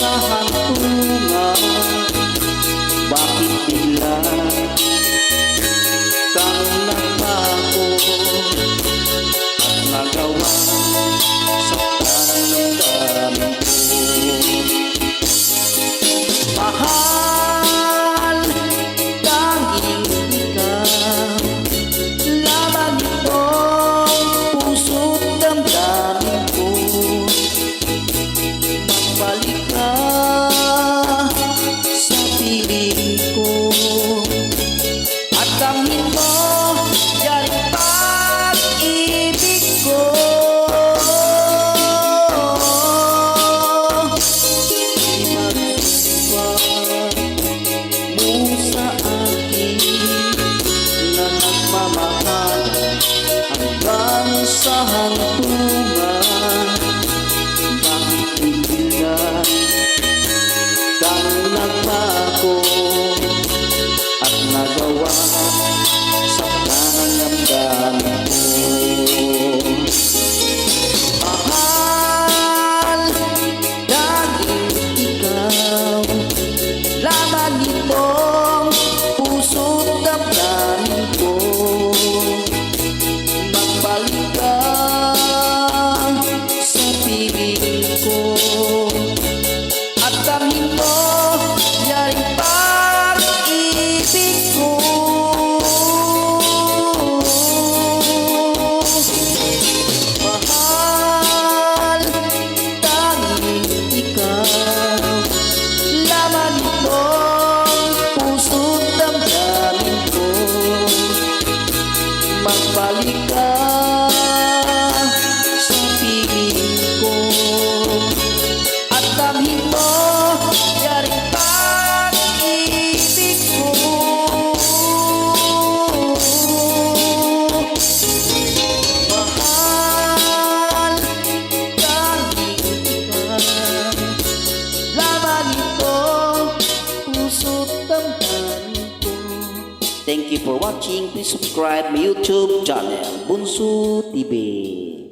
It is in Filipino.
sa hantungan. Bakit bigla kang nagbago at nagawa sa karamdaman ko? Mahal, tanging ikaw lamang itong puso't damdamin ko. Magbalik ka sa piling ko at kamhin mo yan ang pag-ibig ko. Ipagsipa mo sa akin na nagmamahal hanggang sa hantungan. Bakit bigla kang nagbago at nagawa sa karamdaman ko? Mahal, dahil ikaw lamang itong puso't damdamin ko. Magbalik ka sa piling ko at kamhin mo yan ang pag-ibig ko. Mahal, tanging ikaw lamang itong puso't damdamin ko. Magbalik ka sa piling ko at kamhin mo yan ang pag-ibig ko. Mahal, tanging ikaw lamang itong puso't damdamin ko. Thank you for watching. Please subscribe my YouTube channel, Bunso TV.